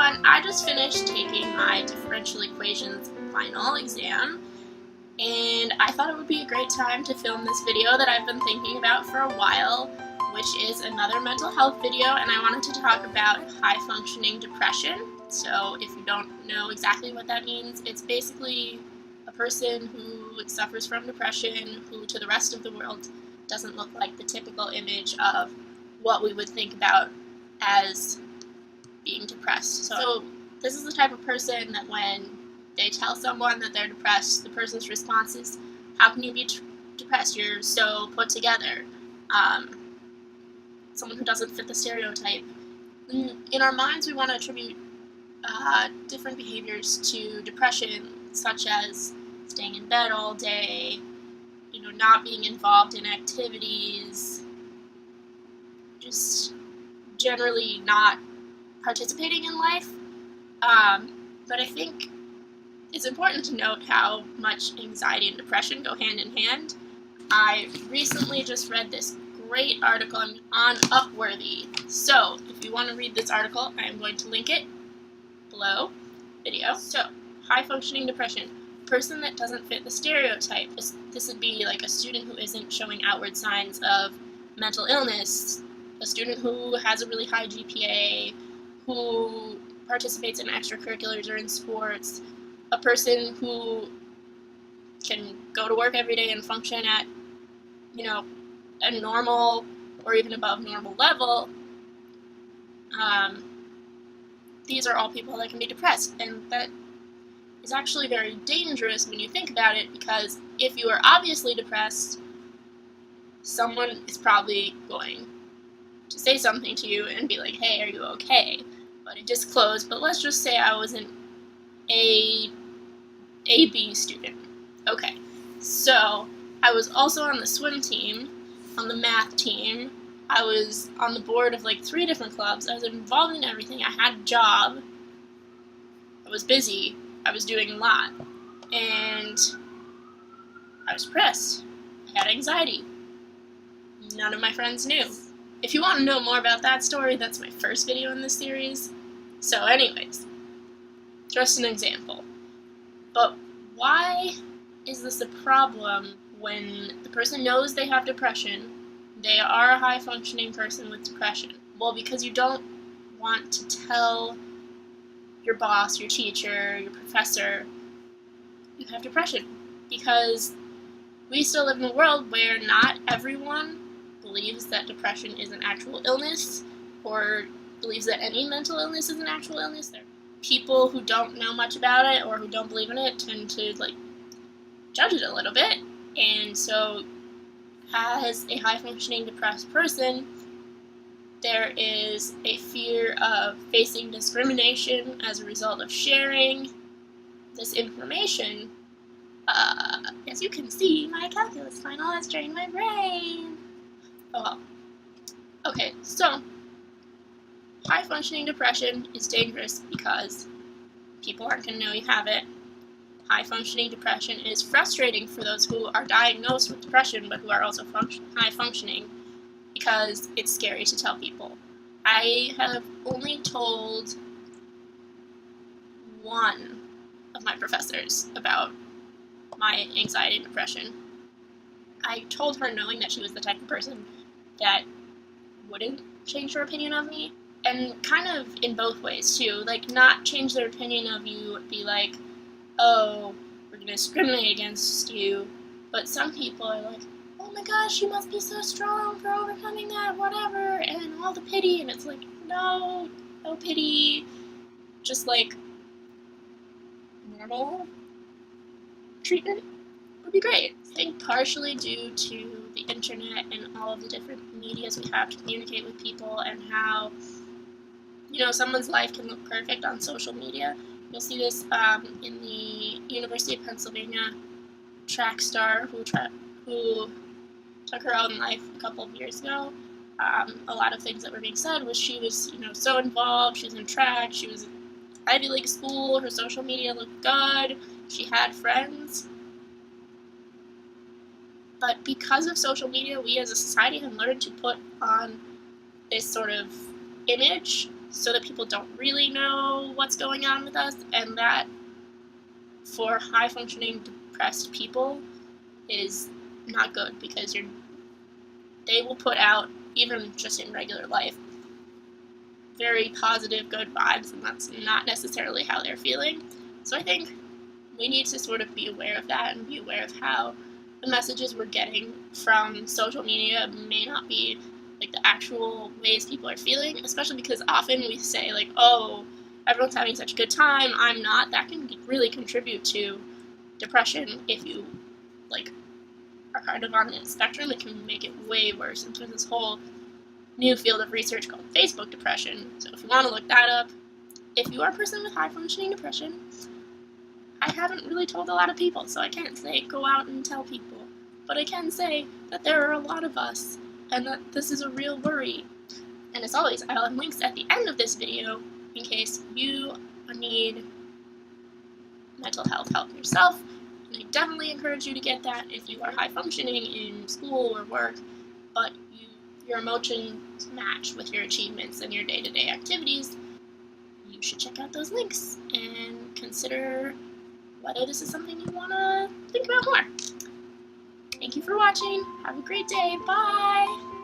everyone, I just finished taking my differential equations final exam, and I thought it would be a great time to film this video that I've been thinking about for a while, which is another mental health video, and I wanted to talk about high-functioning depression. So if you don't know exactly what that means, it's basically a person who suffers from depression who to the rest of the world doesn't look like the typical image of what we would think about as being depressed. So this is the type of person that when they tell someone that they're depressed, the person's response is, how can you be depressed? You're so put together. Someone who doesn't fit the stereotype. In our minds, we want to attribute different behaviors to depression, such as staying in bed all day, not being involved in activities, just generally not participating in life. But I think it's important to note how much anxiety and depression go hand in hand. I recently just read this great article on Upworthy. So if you want to read this article, I am going to link it below video. So, high-functioning depression. Person that doesn't fit the stereotype. This would be like a student who isn't showing outward signs of mental illness, a student who has a really high GPA, who participates in extracurriculars or in sports, a person who can go to work every day and function at, a normal or even above normal level. These are all people that can be depressed, and that is actually very dangerous when you think about it, because if you are obviously depressed, someone is probably going to say something to you and be like, hey, are you okay? But it just closed. But let's just say I was an AB student. Okay, so I was also on the swim team, on the math team. I was on the board of like 3 different clubs. I was involved in everything. I had a job. I was busy. I was doing a lot. And I was depressed. I had anxiety. None of my friends knew. If you want to know more about that story, that's my first video in this series. So anyways, just an example. But why is this a problem when the person knows they have depression, they are a high-functioning person with depression? Well, because you don't want to tell your boss, your teacher, your professor, you have depression. Because we still live in a world where not everyone believes that depression is an actual illness, or believes that any mental illness is an actual illness. People who don't know much about it or who don't believe in it tend to judge it a little bit, and so as a high-functioning depressed person, there is a fear of facing discrimination as a result of sharing this information. As you can see, my calculus final has drained my brain. Oh well. Okay, so high-functioning depression is dangerous because people aren't going to know you have it. High-functioning depression is frustrating for those who are diagnosed with depression but who are also high-functioning, because it's scary to tell people. I have only told one of my professors about my anxiety and depression. I told her knowing that she was the type of person that wouldn't change her opinion of me, and kind of in both ways too. Not change their opinion of you, be like, oh, we're going to discriminate against you. But some people are like, oh my gosh, you must be so strong for overcoming that, whatever, and all the pity. And it's like, no pity. Just normal treatment would be great. I think partially due to the internet and all of the different medias we have to communicate with people, and how, someone's life can look perfect on social media. You'll see this in the University of Pennsylvania track star who took her own life a couple of years ago. A lot of things that were being said was she was, so involved. She was in track. She was in Ivy League school. Her social media looked good. She had friends. But because of social media, we as a society have learned to put on this sort of image so that people don't really know what's going on with us, and that for high-functioning depressed people is not good, because they will put out, even just in regular life, very positive, good vibes, and that's not necessarily how they're feeling. So I think we need to sort of be aware of that and be aware of how the messages we're getting from social media may not be like the actual ways people are feeling, especially because often we say like, oh, everyone's having such a good time, I'm not. That can really contribute to depression. If you like are kind of on the spectrum, it can make it way worse. And there's this whole new field of research called Facebook depression. So if you want to look that up, if you are a person with high functioning depression, I haven't really told a lot of people, so I can't say go out and tell people. But I can say that there are a lot of us, and that this is a real worry. And as always, I'll have links at the end of this video in case you need mental health help yourself. And I definitely encourage you to get that if you are high functioning in school or work, but your emotions match with your achievements and your day-to-day activities. You should check out those links and consider whether this is something you want to think about more. Thank you for watching. Have a great day. Bye!